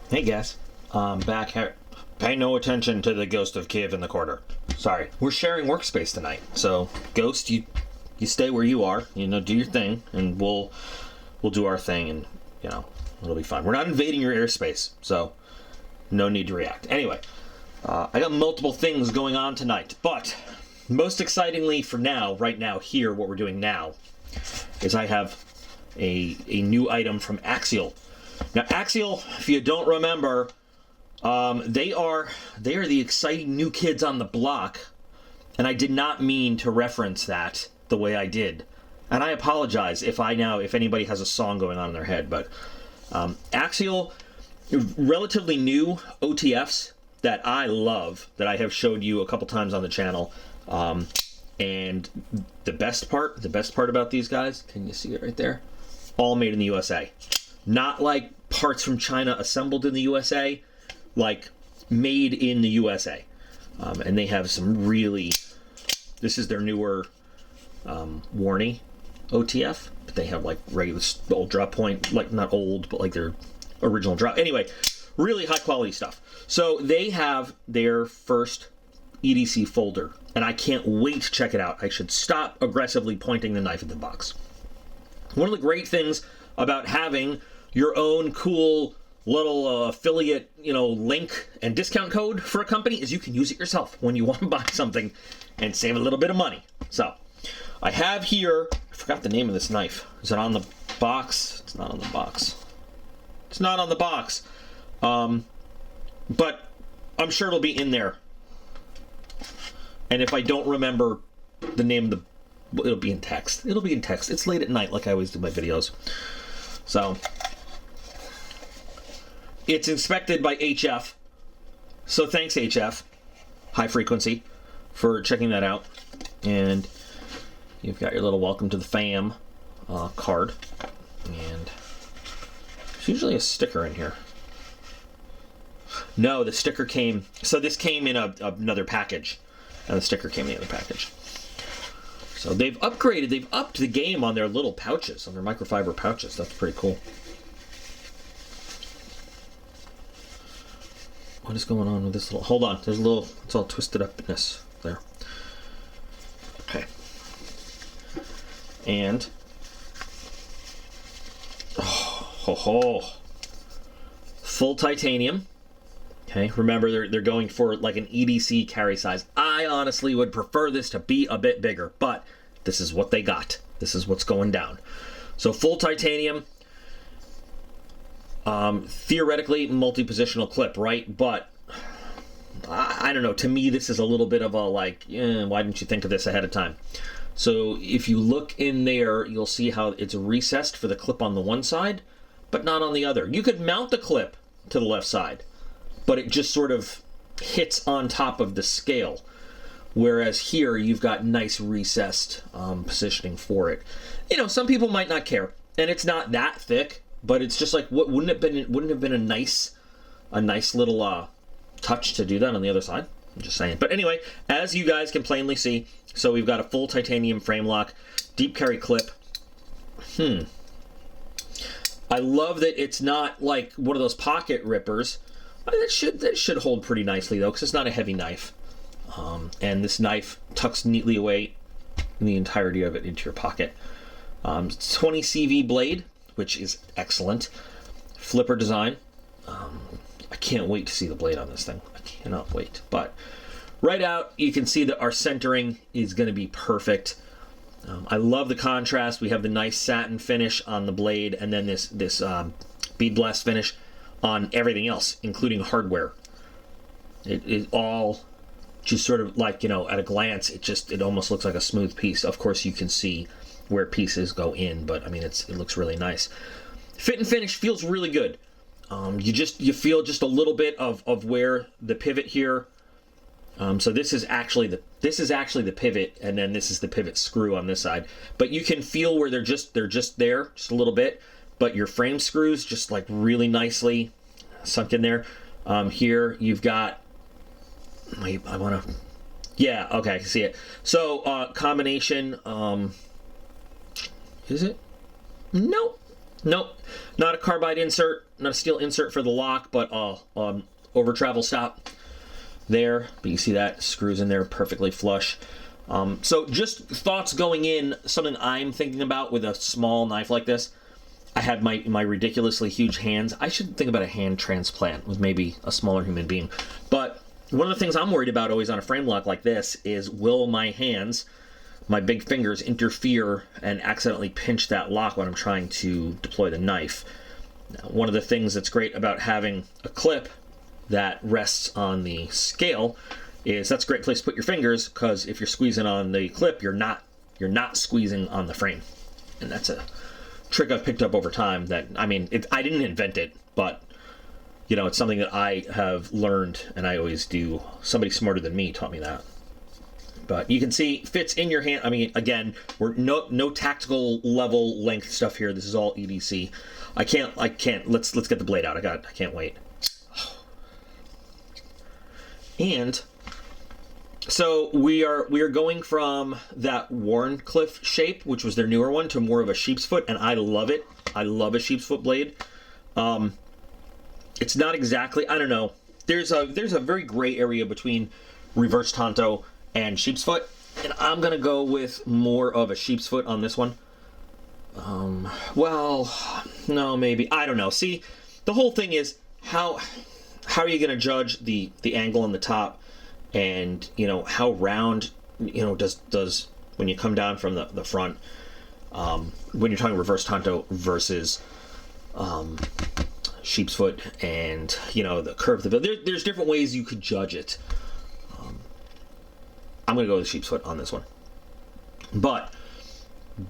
Hey guys, back here. Pay no attention to the ghost of Kiev in the corner. Sorry, we're sharing workspace tonight. So, Ghost, you stay where you are. You know, do your thing, and we'll do our thing, and you know, it'll be fine. We're not invading your airspace, so no need to react. Anyway, I got multiple things going on tonight, but most excitingly for now, right now, here, what we're doing now, is I have a new item from Axial. Now, Axial, if you don't remember, they are the exciting new kids on the block, and I did not mean to reference that the way I did, and I apologize if anybody has a song going on in their head. But Axial, relatively new OTFs that I love, that I have showed you a couple times on the channel, and the best part about these guys, can you see it right there? All made in the USA. Not like parts from China assembled in the USA, like made in the USA. And they have some really, this is their newer Warney OTF, but they have like regular old drop point, like not old, but like their original drop. Anyway, really high quality stuff. So they have their first EDC folder, and I can't wait to check it out. I should stop aggressively pointing the knife at the box. One of the great things about having your own cool little affiliate, link and discount code for a company is you can use it yourself when you want to buy something and save a little bit of money. So, I have here, I forgot the name of this knife. Is it on the box? It's not on the box. It's not on the box. But I'm sure it'll be in there. And if I don't remember the name of it'll be in text. It'll be in text. It's late at night like I always do my videos. So, it's inspected by HF. So thanks, HF, High Frequency, for checking that out. And you've got your little welcome to the fam card. And there's usually a sticker in here. No, the sticker came... So this came in another package. And the sticker came in the other package. So they've upgraded, they've upped the game on their little pouches, on their microfiber pouches. That's pretty cool. What is going on with this little... Hold on, there's a little... It's all twisted upness there. Okay. And... Full titanium. Okay, remember they're going for like an EDC carry size. I honestly would prefer this to be a bit bigger, but this is what they got. This is what's going down. So full titanium, theoretically multi-positional clip, right? But I don't know. To me, this is a little bit of a like, why didn't you think of this ahead of time? So if you look in there, you'll see how it's recessed for the clip on the one side, but not on the other. You could mount the clip to the left side, but it just sort of hits on top of the scale. Whereas here, you've got nice recessed positioning for it. Some people might not care, and it's not that thick, but it's just like, wouldn't it have been a nice little touch to do that on the other side? I'm just saying. But anyway, as you guys can plainly see, so we've got a full titanium frame lock, deep carry clip. I love that it's not like one of those pocket rippers. That should hold pretty nicely though, because it's not a heavy knife. And this knife tucks neatly away the entirety of it into your pocket. 20 CV blade, which is excellent. Flipper design. I can't wait to see the blade on this thing. I cannot wait. But right out, you can see that our centering is going to be perfect. I love the contrast. We have the nice satin finish on the blade, and then this bead blast finish on everything else, including hardware. It all just sort of like, at a glance, it almost looks like a smooth piece. Of course, you can see where pieces go in, but I mean, it looks really nice. Fit and finish feels really good. You feel just a little bit of where the pivot here. So this is actually the pivot, and then this is the pivot screw on this side. But you can feel where they're just there, just a little bit. But your frame screws just like really nicely sunk in there. Here you've got. Wait, I want to. Yeah, okay, I can see it. So combination. Is it? Nope. Nope, not a carbide insert, not a steel insert for the lock, but over travel stop there. But you see that screws in there perfectly flush. So just thoughts going in, something I'm thinking about with a small knife like this. I have my ridiculously huge hands. I should think about a hand transplant with maybe a smaller human being. But one of the things I'm worried about always on a frame lock like this is, will my hands, my big fingers, interfere and accidentally pinch that lock when I'm trying to deploy the knife. Now, one of the things that's great about having a clip that rests on the scale is that's a great place to put your fingers, because if you're squeezing on the clip, you're not squeezing on the frame. And that's a trick I've picked up over time that, I mean, I didn't invent it, but you know, it's something that I have learned and I always do. Somebody smarter than me taught me that. But you can see, fits in your hand. I mean, again, we're no tactical level length stuff here. This is all EDC. I can't. Let's get the blade out. I can't wait. And so we are going from that Warncliffe shape, which was their newer one, to more of a sheep's foot, and I love it. I love a sheep's foot blade. It's not exactly, I don't know. There's a very gray area between reverse tanto and sheep's foot, and I'm gonna go with more of a sheep's foot on this one. Well, no, maybe, I don't know. See, the whole thing is how are you gonna judge the angle on the top, and you know how round, you know, does when you come down from the front, when you're talking reverse tanto versus sheep's foot, and you know the curve of the build. There's different ways you could judge it. I'm gonna go with sheep's foot on this one, but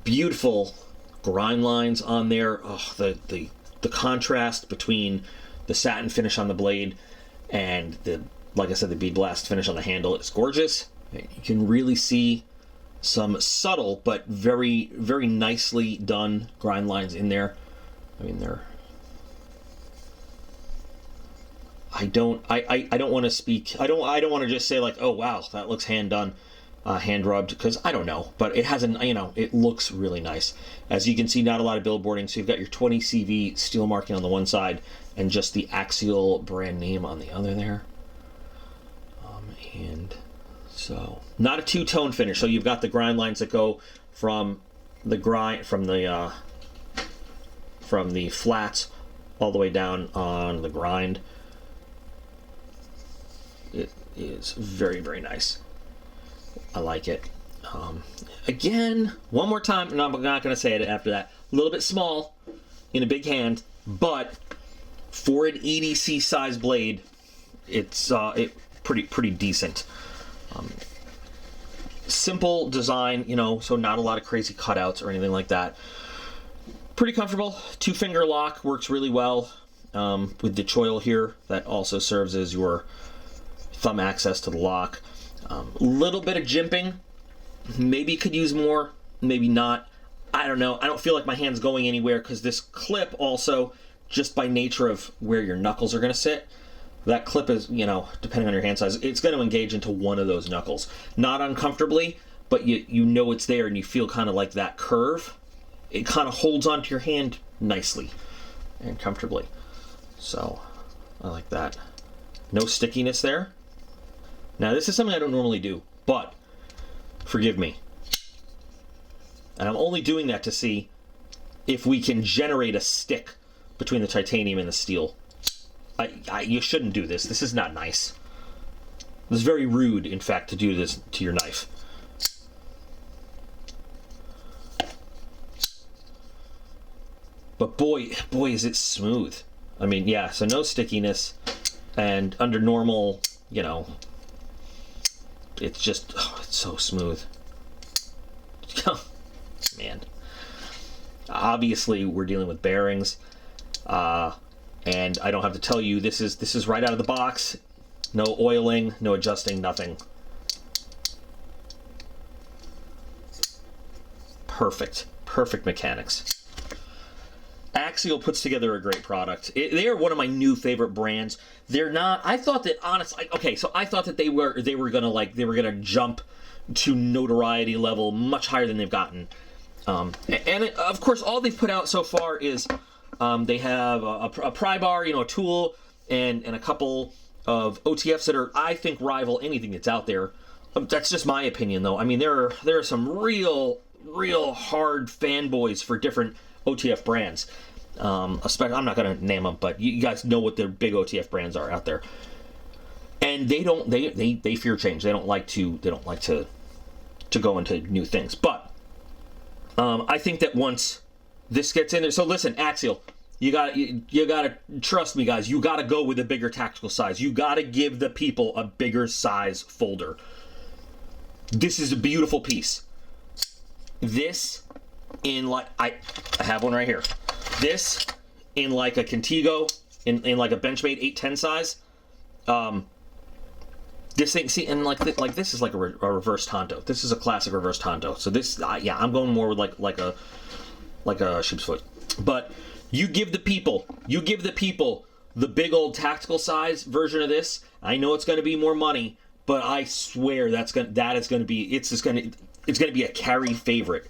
beautiful grind lines on there. Oh, the contrast between the satin finish on the blade and the, like I said, the bead blast finish on the handle is gorgeous. You can really see some subtle but very, very nicely done grind lines in there. I mean, they're, I don't want to speak. I don't want to just say like, oh wow, that looks hand done, hand rubbed, because I don't know, but it hasn't. You know, it looks really nice. As you can see, not a lot of billboarding. So you've got your 20 CV steel marking on the one side and just the Axial brand name on the other there. And so not a two-tone finish. So you've got the grind lines that go from the flats all the way down on the grind. It is very, very nice. I like it. Again, one more time, and I'm not going to say it after that. A little bit small in a big hand, but for an EDC size blade, it's pretty decent. Simple design, you know, so not a lot of crazy cutouts or anything like that. Pretty comfortable. 2-finger lock works really well with the choil here. That also serves as your thumb access to the lock. Little bit of jimping. Maybe could use more, maybe not. I don't know. I don't feel like my hand's going anywhere, because this clip also, just by nature of where your knuckles are going to sit, that clip is, you know, depending on your hand size, it's going to engage into one of those knuckles. Not uncomfortably, but you know it's there, and you feel kind of like that curve. It kind of holds onto your hand nicely and comfortably. So I like that. No stickiness there. Now this is something I don't normally do, but forgive me. And I'm only doing that to see if we can generate a stick between the titanium and the steel. You shouldn't do this. This is not nice. It's very rude, in fact, to do this to your knife. But boy, is it smooth. I mean, yeah, so no stickiness. And under normal, you know, it's just, oh, it's so smooth. Man. Obviously, we're dealing with bearings. And I don't have to tell you, this is right out of the box. No oiling, no adjusting, nothing. Perfect mechanics. Axial puts together a great product. They are one of my new favorite brands. They're not. I thought that, honestly, okay, so I thought that they were gonna jump to notoriety level much higher than they've gotten. And of course, all they've put out so far is they have a pry bar, you know, a tool, and a couple of OTFs that are, I think, rival anything that's out there. That's just my opinion, though. I mean, there are some real hard fanboys for different OTF brands. Especially, I'm not going to name them, but you guys know what their big OTF brands are out there. And they fear change. They don't like to go into new things. But I think that once this gets in there, so listen, Axial, you gotta trust me, guys. You gotta go with a bigger tactical size. You gotta give the people a bigger size folder. This is a beautiful piece. This in like I have one right here. This in like a Contigo, in like a Benchmade 810 size. This thing, see, and like this is like a reverse Tonto. This is a classic reverse Tonto. So this, yeah, I'm going more with like a sheep's foot. But you give the people the big old tactical size version of this. I know it's going to be more money, but I swear it's going to be a carry favorite.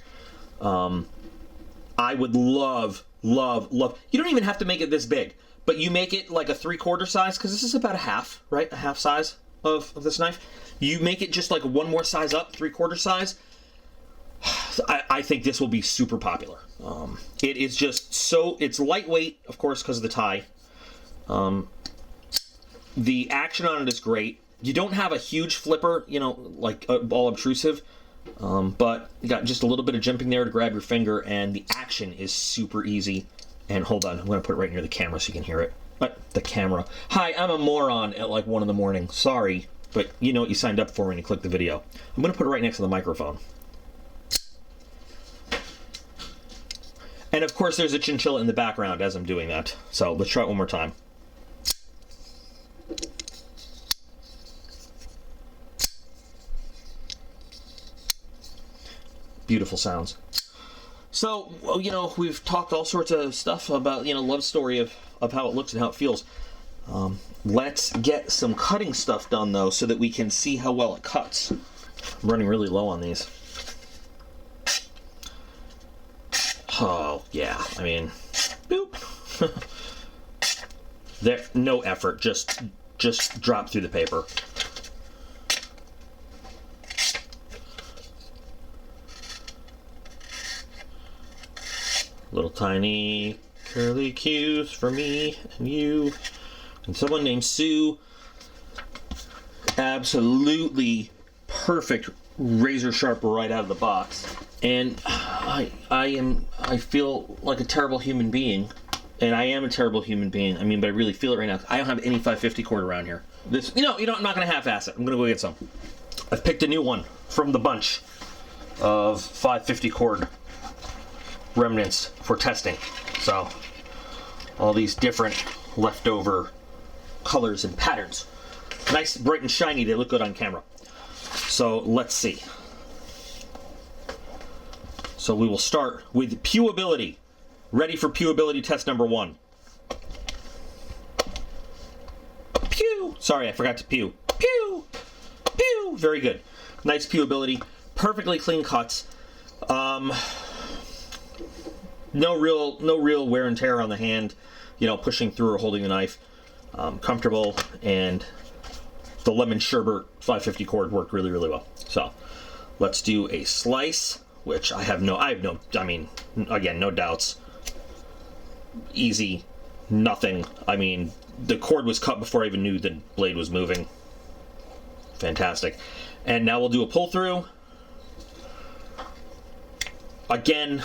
I would love. You don't even have to make it this big, but you make it like a 3/4 size, because this is about a half, right? A half size of this knife. You make it just like one more size up, 3/4 size. I think this will be super popular. It is just it's lightweight, of course, because of the tie. The action on it is great. You don't have a huge flipper, you know, like all obtrusive, but you got just a little bit of jimping there to grab your finger, and the action is super easy. And hold on, I'm going to put it right near the camera so you can hear it. But the camera. Hi, I'm a moron at like 1 in the morning. Sorry, but you know what you signed up for when you clicked the video. I'm going to put it right next to the microphone. And of course, there's a chinchilla in the background as I'm doing that. So let's try it one more time. Beautiful sounds. So, well, you know, we've talked all sorts of stuff about, you know, love story of how it looks and how it feels. Let's get some cutting stuff done, though, so that we can see how well it cuts. I'm running really low on these. Oh, yeah, I mean, boop. There, no effort, just drop through the paper. Little tiny curly cues for me and you and someone named Sue. Absolutely perfect, razor sharp right out of the box. And I feel like a terrible human being, and I am a terrible human being. I mean, but I really feel it right now. I don't have any 550 cord around here. This, you know, I'm not gonna half-ass it. I'm gonna go get some. I've picked a new one from the bunch of 550 cord remnants for testing. So all these different leftover colors and patterns, nice, bright and shiny. They look good on camera. So let's see. So we will start with pewability. Ready for pewability test number 1. Pew! Sorry, I forgot to pew. Pew! Pew! Very good. Nice pewability. Perfectly clean cuts. No real wear and tear on the hand, you know, pushing through or holding the knife. Comfortable, and the lemon sherbet 550 cord worked really, really well. So let's do a slice, which I mean, again, no doubts. Easy, nothing. I mean, the cord was cut before I even knew the blade was moving. Fantastic. And now we'll do a pull through. Again,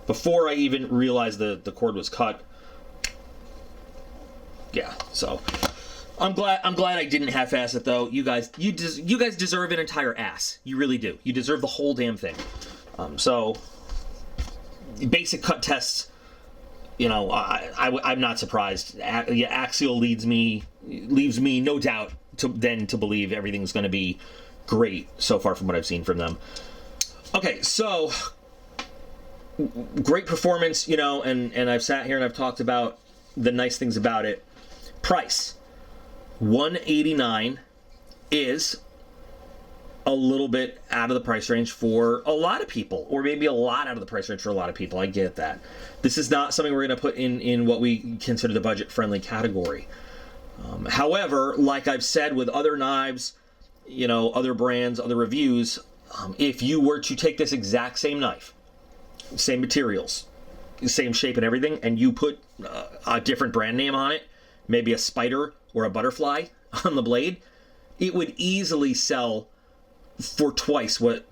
before I even realized the cord was cut. Yeah, so I'm glad I didn't half-ass it, though. You guys deserve an entire ass. You really do. You deserve the whole damn thing. So basic cut tests, you know, I'm not surprised. Axial leaves me no doubt to believe everything's going to be great so far from what I've seen from them. Okay, so great performance, you know, and I've sat here and I've talked about the nice things about it. Price, $189 is a little bit out of the price range for a lot of people, or maybe a lot out of the price range for a lot of people. I get that. This is not something we're going to put in what we consider the budget-friendly category. However, like I've said with other knives, you know, other brands, other reviews, if you were to take this exact same knife, same materials, same shape and everything, and you put a different brand name on it, maybe a spider or a butterfly on the blade, it would easily sell for twice what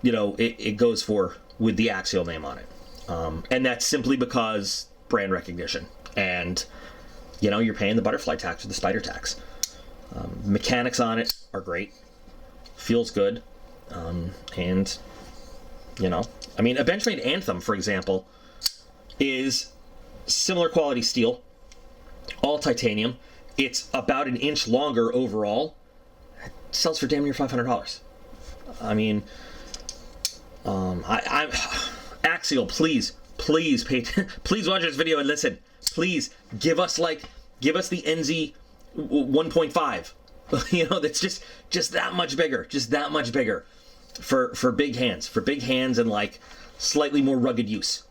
you know it goes for with the Axial name on it. And that's simply because brand recognition, and you know, you're paying the butterfly tax or the spider tax. Mechanics on it are great, feels good, and you know, I mean, a Benchmade Anthem, for example, is similar quality steel, all titanium. It's about an inch longer overall. It sells for damn near $500. I mean, I'm Axial. Please pay. Please watch this video and listen. Please give us the Enzi 1.5. You know, that's just that much bigger. Just that much bigger for big hands. For big hands and like slightly more rugged use.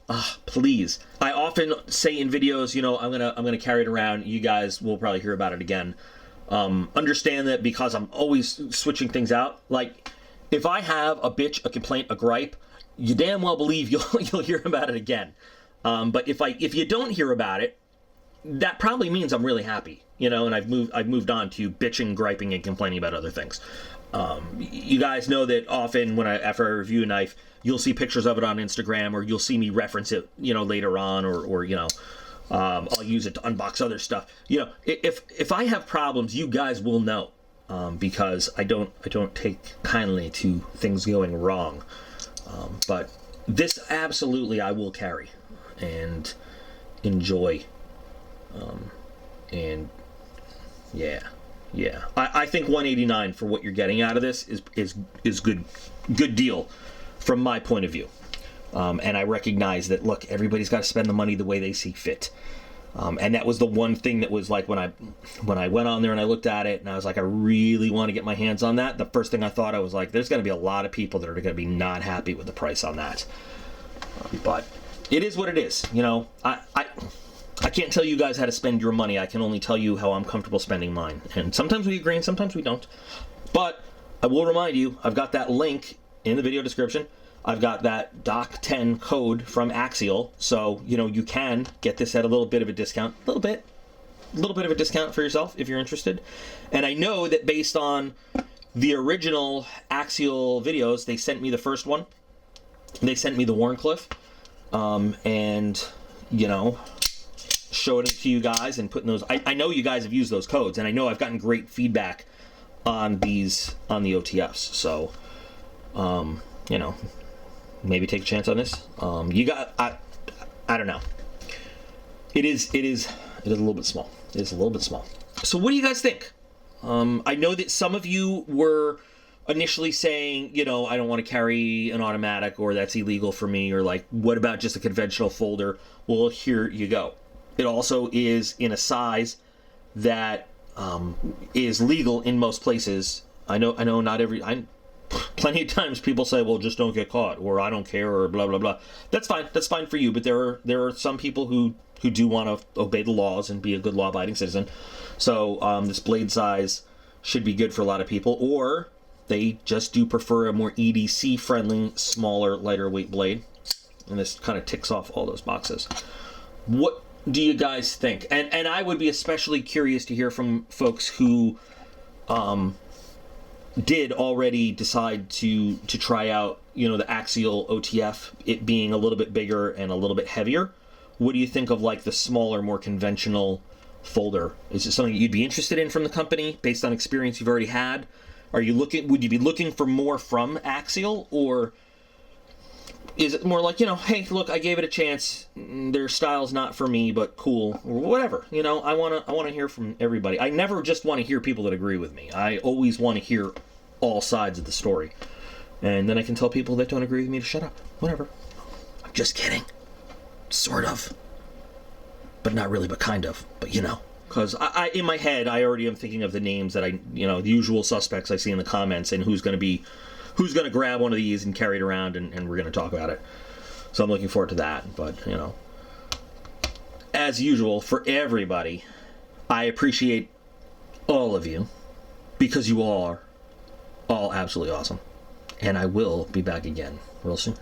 Please. I often say in videos, you know, I'm gonna carry it around. You guys will probably hear about it again. Understand that because I'm always switching things out. Like, if I have a bitch, a complaint, a gripe, you damn well believe you'll hear about it again. But if you don't hear about it, that probably means I'm really happy, you know, and I've moved on to bitching, griping, and complaining about other things. You guys know that often after I review a knife, you'll see pictures of it on Instagram, or you'll see me reference it, you know, later on, or you know, I'll use it to unbox other stuff. You know, if I have problems, you guys will know, because I don't take kindly to things going wrong. But this absolutely I will carry and enjoy. And yeah. I think $189 for what you're getting out of this is good deal from my point of view. And I recognize that, look, everybody's got to spend the money the way they see fit. And that was the one thing that was like when I went on there and I looked at it and I was like, I really want to get my hands on that. The first thing I thought, I was like, there's going to be a lot of people that are going to be not happy with the price on that. But it is what it is. You know, I can't tell you guys how to spend your money. I can only tell you how I'm comfortable spending mine. And sometimes we agree and sometimes we don't. But I will remind you, I've got that link in the video description. I've got that DOC10 code from Axial. So, you know, you can get this at a little bit of a discount. A little bit of a discount for yourself if you're interested. And I know that based on the original Axial videos, they sent me the first one. They sent me the Warncliffe. And, you know, showing it to you guys and putting those. I know you guys have used those codes, and I know I've gotten great feedback on the OTFs. So, you know, maybe take a chance on this. I don't know. It is a little bit small. It is a little bit small. So what do you guys think? I know that some of you were initially saying, you know, I don't want to carry an automatic, or that's illegal for me, or like, what about just a conventional folder? Well, here you go. It also is in a size that is legal in most places. I know not every. Plenty of times people say, well, just don't get caught, or I don't care, or blah blah blah. That's fine. That's fine for you. But there are some people who do want to obey the laws and be a good law-abiding citizen. So this blade size should be good for a lot of people, or they just do prefer a more EDC-friendly, smaller, lighter weight blade. And this kind of ticks off all those boxes. What do you guys think? And I would be especially curious to hear from folks who did already decide to try out, you know, the Axial OTF, it being a little bit bigger and a little bit heavier. What do you think of like the smaller, more conventional folder? Is it something you'd be interested in from the company based on experience you've already had? Would you be looking for more from Axial, or is it more like, you know, hey, look, I gave it a chance. Their style's not for me, but cool, or whatever. You know, I want to hear from everybody. I never just want to hear people that agree with me. I always want to hear all sides of the story. And then I can tell people that don't agree with me to shut up. Whatever. I'm just kidding. Sort of. But not really, but kind of. But you know. Because I, in my head, I already am thinking of the names that I, you know, the usual suspects I see in the comments, and who's going to grab one of these and carry it around, and we're going to talk about it. So I'm looking forward to that. But, you know, as usual, for everybody, I appreciate all of you, because you are all absolutely awesome. And I will be back again real soon.